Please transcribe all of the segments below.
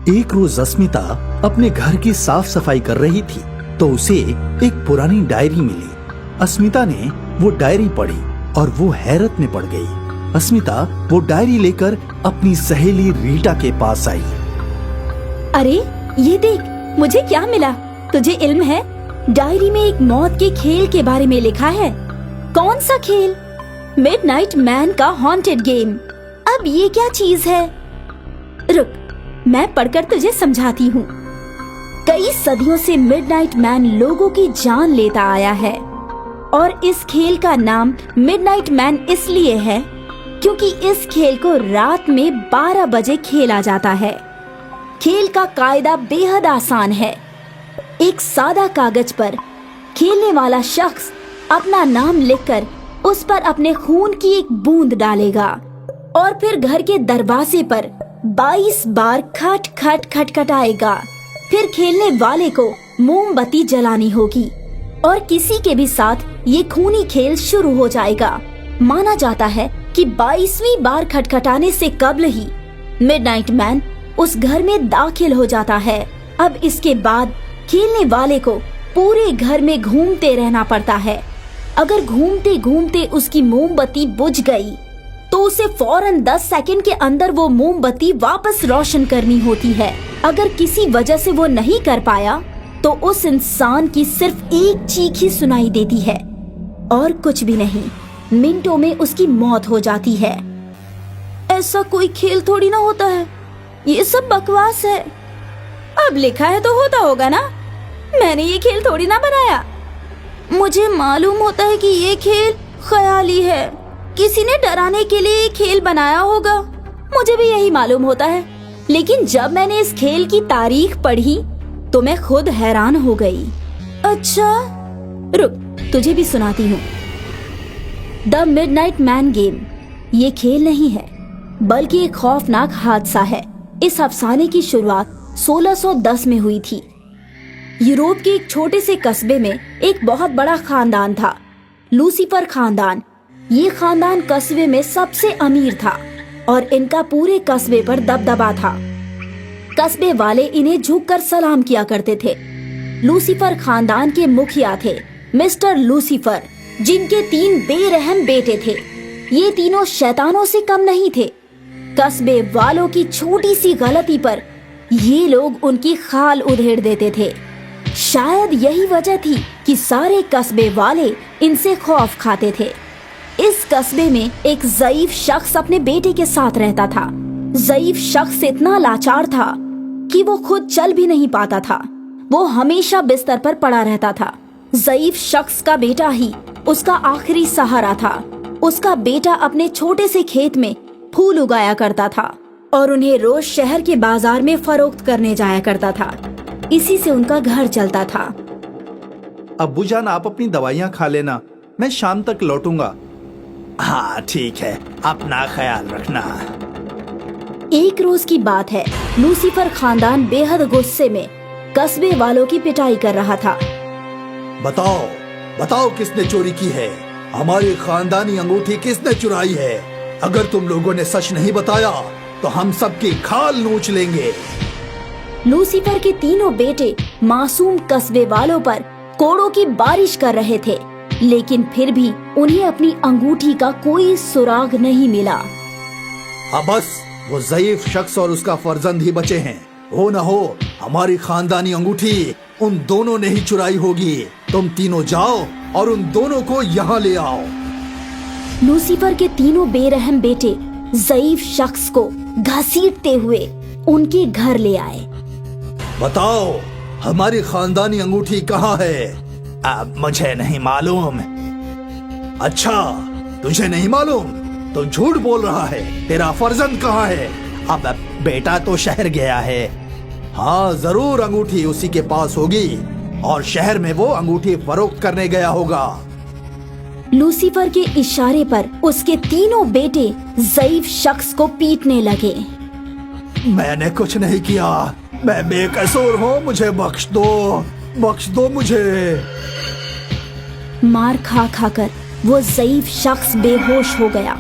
एक रोज अस्मिता अपने घर की साफ सफाई कर रही थी तो उसे एक पुरानी डायरी मिली। अस्मिता ने वो डायरी पढ़ी और वो हैरत में पड़ गई। अस्मिता वो डायरी लेकर अपनी सहेली रीटा के पास आई। अरे ये देख, मुझे क्या मिला। तुझे इल्म है, डायरी में एक मौत के खेल के बारे में लिखा है। कौन सा खेल? मिडनाइट मैन का हॉन्टेड गेम। अब ये क्या चीज है? रुक, मैं पढ़कर तुझे समझाती हूँ। कई सदियों से मिडनाइट मैन लोगों की जान लेता आया है और इस खेल का नाम मिडनाइट मैन इसलिए है क्योंकि इस खेल को रात में 12 बजे खेला जाता है। खेल का कायदा बेहद आसान है। एक सादा कागज पर खेलने वाला शख्स अपना नाम लिखकर उस पर अपने खून की एक बूंद डालेगा और फिर घर के दरवाजे पर 22 बार खट खट खटखटाएगा। फिर खेलने वाले को मोमबत्ती जलानी होगी और किसी के भी साथ ये खूनी खेल शुरू हो जाएगा। माना जाता है कि 22वीं बार खटखटाने से कब्ल ही मिडनाइट मैन उस घर में दाखिल हो जाता है। अब इसके बाद खेलने वाले को पूरे घर में घूमते रहना पड़ता है। अगर घूमते घूमते उसकी मोमबत्ती बुझ गई तो उसे फौरन 10 सेकंड के अंदर वो मोमबत्ती वापस रोशन करनी होती है। अगर किसी वजह से वो नहीं कर पाया तो उस इंसान की सिर्फ एक चीख ही सुनाई देती है और कुछ भी नहीं। मिनटों में उसकी मौत हो जाती है। ऐसा कोई खेल थोड़ी ना होता है, ये सब बकवास है। अब लिखा है तो होता होगा ना, मैंने ये खेल थोड़ी ना बनाया। मुझे मालूम होता है कि ये खेल ख्याली है, किसी ने डराने के लिए ये खेल बनाया होगा, मुझे भी यही मालूम होता है। लेकिन जब मैंने इस खेल की तारीख पढ़ी तो मैं खुद हैरान हो गई। अच्छा रुक, तुझे भी सुनाती हूँ। द मिडनाइट मैन गेम ये खेल नहीं है बल्कि एक खौफनाक हादसा है। इस अफसाने की शुरुआत 1610 में हुई थी। यूरोप के एक छोटे से कस्बे में एक बहुत बड़ा खानदान था, लूसीफर खानदान। ये खानदान कस्बे में सबसे अमीर था और इनका पूरे कस्बे पर दबदबा था। कस्बे वाले इन्हें झुककर सलाम किया करते थे। लूसीफर खानदान के मुखिया थे मिस्टर लूसीफर, जिनके 3 बेरहम बेटे थे। ये तीनों शैतानों से कम नहीं थे। कस्बे वालों की छोटी सी गलती पर ये लोग उनकी खाल उधेड़ देते थे। शायद यही वजह थी कि सारे कस्बे वाले इनसे खौफ खाते थे। इस कस्बे में एक ज़ईफ शख्स अपने बेटे के साथ रहता था। ज़ईफ शख्स इतना लाचार था कि वो खुद चल भी नहीं पाता था। वो हमेशा बिस्तर पर पड़ा रहता था। ज़ईफ शख्स का बेटा ही उसका आखिरी सहारा था। उसका बेटा अपने छोटे से खेत में फूल उगाया करता था और उन्हें रोज शहर के बाजार में फरोख्त करने जाया करता था। इसी से उनका घर चलता था। अब्बू जान, आप अपनी दवाइयाँ खा लेना, मैं शाम तक लौटूंगा। हाँ ठीक है, अपना ख्याल रखना। एक रोज की बात है, लूसीफर खानदान बेहद गुस्से में कस्बे वालों की पिटाई कर रहा था। बताओ बताओ किसने चोरी की है? हमारी खानदानी अंगूठी किसने चुराई है? अगर तुम लोगों ने सच नहीं बताया तो हम सबकी खाल नोच लेंगे। लूसीफर के तीनों बेटे मासूम कस्बे वालों पर कोड़ों की बारिश कर रहे थे, लेकिन फिर भी उन्हें अपनी अंगूठी का कोई सुराग नहीं मिला। हाँ बस, वो ज़ईफ शख्स और उसका फर्जंद ही बचे हैं। हो न हो हमारी खानदानी अंगूठी उन दोनों ने ही चुराई होगी। तुम तीनों जाओ और उन दोनों को यहाँ ले आओ। लूसीफर के तीनों बेरहम बेटे ज़ईफ शख्स को घसीटते हुए उनके घर ले आए। बताओ हमारी खानदानी अंगूठी कहाँ है? अब मुझे नहीं मालूम। अच्छा, तुझे नहीं मालूम? तो झूठ बोल रहा है। तेरा फर्जंद कहाँ है? अब बेटा तो शहर गया है। हाँ जरूर, अंगूठी उसी के पास होगी और शहर में वो अंगूठी फरोख्त करने गया होगा। लूसीफर के इशारे पर उसके तीनों बेटे ज़ईफ शख्स को पीटने लगे। मैंने कुछ नहीं किया, मैं बेकसूर हूँ, मुझे बख्श दो मुझे। मार खा खाकर वो ज़ईफ शख्स बेहोश हो गया।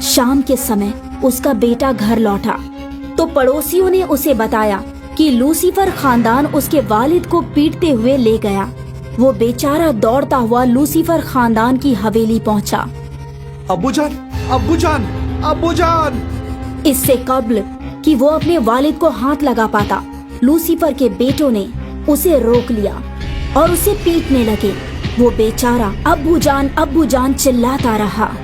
शाम के समय उसका बेटा घर लौटा तो पड़ोसियों ने उसे बताया कि लूसीफर खानदान उसके वालिद को पीटते हुए ले गया। वो बेचारा दौड़ता हुआ लूसीफर खानदान की हवेली पहुंचा। अब्बूजान, अब्बूजान, अब्बूजान! इससे कब्ल कि वो अपने वालिद को हाथ लगा पाता, लूसीफर के बेटों ने उसे रोक लिया और उसे पीटने लगे। वो बेचारा अब्बूजान चिल्लाता रहा।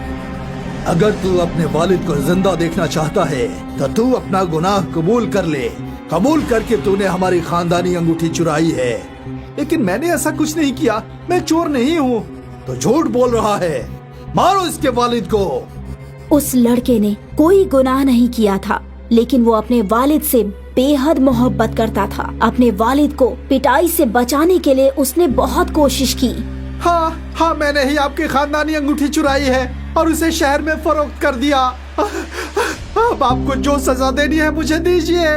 अगर तू अपने वालिद को जिंदा देखना चाहता है तो तू अपना गुनाह कबूल कर ले। कबूल करके तूने हमारी खानदानी अंगूठी चुराई है। लेकिन मैंने ऐसा कुछ नहीं किया, मैं चोर नहीं हूँ। तो झूठ बोल रहा है, मारो इसके वालिद को। उस लड़के ने कोई गुनाह नहीं किया था, लेकिन वो अपने वालिद से बेहद मोहब्बत करता था। अपने वालिद को पिटाई से बचाने के लिए उसने बहुत कोशिश की। हाँ, मैंने ही आपकी खानदानी अंगूठी चुराई है और उसे शहर में फरोख्त कर दिया। अब आपको जो सजा देनी है मुझे दीजिए।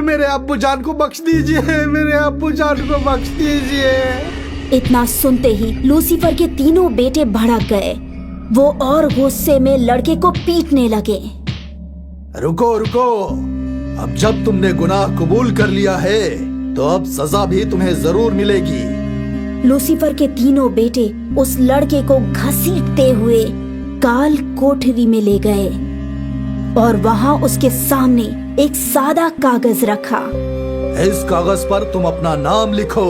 मेरे अब्बूजान को बख्श दीजिए, मेरे अब्बूजान को बख्श दीजिए। इतना सुनते ही लूसीफर के तीनों बेटे भड़क गए। वो और गुस्से में लड़के को पीटने लगे। रुको, अब जब तुमने गुनाह कबूल कर लिया है तो अब सजा भी तुम्हें जरूर मिलेगी। लूसीफर के तीनों बेटे उस लड़के को घसीटते हुए काल कोठरी में ले गए और वहाँ उसके सामने एक सादा कागज रखा। इस कागज पर तुम अपना नाम लिखो।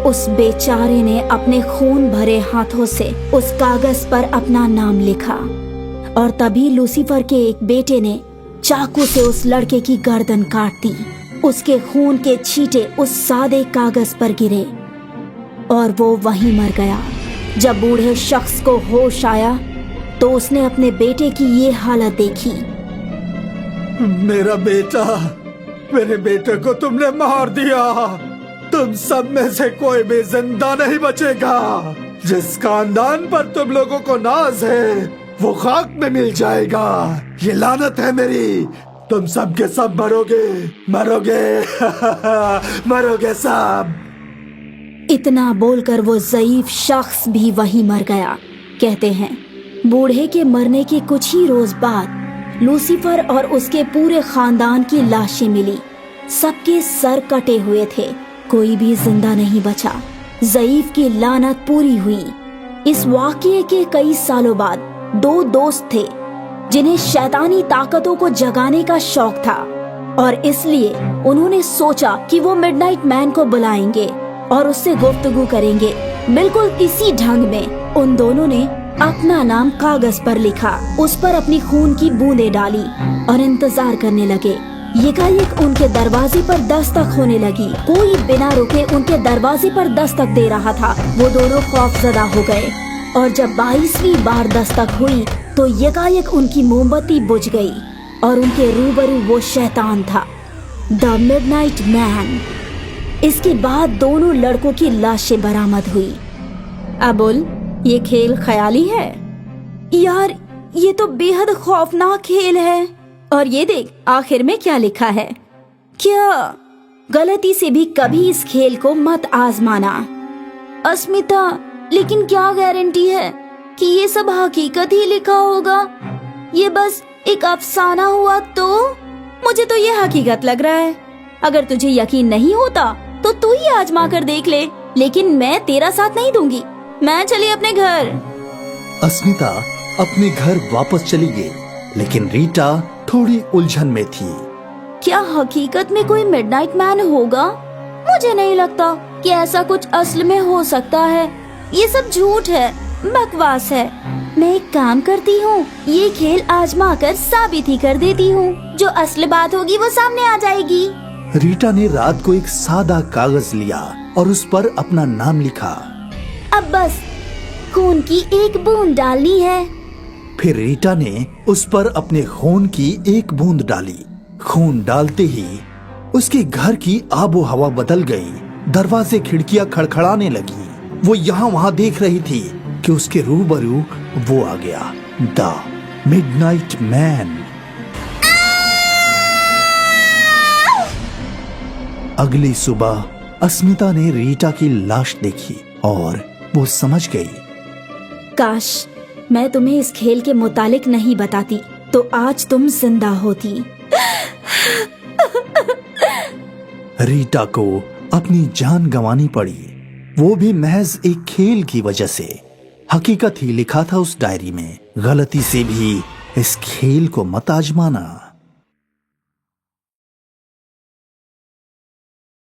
उस बेचारे ने अपने खून भरे हाथों से उस कागज पर अपना नाम लिखा और तभी लूसीफर के एक बेटे ने चाकू से उस लड़के की गर्दन काट दी। उसके खून के छींटे उस सादे कागज पर गिरे और वो वहीं मर गया। जब बूढ़े शख्स को होश आया तो उसने अपने बेटे की ये हालत देखी। मेरा बेटा, मेरे बेटे को तुमने मार दिया। तुम सब में से कोई भी जिंदा नहीं बचेगा। जिस खानदान पर तुम लोगों को नाज है वो खाक में मिल जाएगा। ये लानत है मेरी। तुम सब के सब मरोगे मरोगे सब। इतना बोलकर वो ज़ईफ शख्स भी वहीं मर गया। कहते हैं बूढ़े के मरने के कुछ ही रोज बाद लूसीफर और उसके पूरे खानदान की लाशें मिली। सबके सर कटे हुए थे, कोई भी जिंदा नहीं बचा। ज़ईफ की लानत पूरी हुई। इस वाक़ये के कई सालों बाद दो दोस्त थे जिन्हें शैतानी ताकतों को जगाने का शौक था और इसलिए उन्होंने सोचा कि वो मिडनाइट मैन को बुलाएंगे और उससे गुफ्तगू करेंगे। बिल्कुल इसी ढंग में उन दोनों ने अपना नाम कागज पर लिखा, उस पर अपनी खून की बूंदें डाली और इंतजार करने लगे। यकायक उनके दरवाजे पर दस्तक होने लगी। कोई बिना रुके उनके दरवाजे पर दस्तक दे रहा था। वो दोनों खौफजदा हो गए और जब 22वीं बार दस्तक हुई तो यकायक उनकी मोमबत्ती बुझ गई और उनके रूबरू वो शैतान था, द मिडनाइट मैन। इसके बाद दोनों लड़कों की लाशें बरामद हुई। अबुल, ये खेल ख्याली है? यार, ये तो बेहद खौफनाक खेल है। और ये देख आखिर में क्या लिखा है। क्या गलती से भी कभी इस खेल को मत आजमाना। अस्मिता, लेकिन क्या गारंटी है कि ये सब हकीकत ही लिखा होगा? ये बस एक अफसाना हुआ तो? मुझे तो ये हकीकत लग रहा है। अगर तुझे यकीन नहीं होता तो तू ही आजमा कर देख ले, लेकिन मैं तेरा साथ नहीं दूंगी। मैं चली अपने घर। अस्मिता अपने घर वापस चली गई, लेकिन रीटा थोड़ी उलझन में थी। क्या हकीकत में कोई मिडनाइट मैन होगा? मुझे नहीं लगता कि ऐसा कुछ असल में हो सकता है। ये सब झूठ है, बकवास है। मैं एक काम करती हूँ, ये खेल आजमा कर साबित ही कर देती हूँ। जो असल बात होगी वो सामने आ जाएगी। रीटा ने रात को एक सादा कागज लिया और उस पर अपना नाम लिखा। अब बस खून की एक बूंद डालनी है। फिर रीटा ने उस पर अपने खून की एक बूंद डाली। खून डालते ही उसके घर की आबो हवा बदल गई। दरवाजे खिड़कियां खड़खड़ाने लगी। वो यहाँ वहाँ देख रही थी कि उसके रूबरू वो आ गया, द मिडनाइट मैन। अगली सुबह अस्मिता ने रीटा की लाश देखी और वो समझ गई। काश मैं तुम्हें इस खेल के मुतालिक नहीं बताती तो आज तुम जिंदा होती। रीटा को अपनी जान गंवानी पड़ी, वो भी महज एक खेल की वजह से। हकीकत ही लिखा था उस डायरी में, गलती से भी इस खेल को मत आजमाना।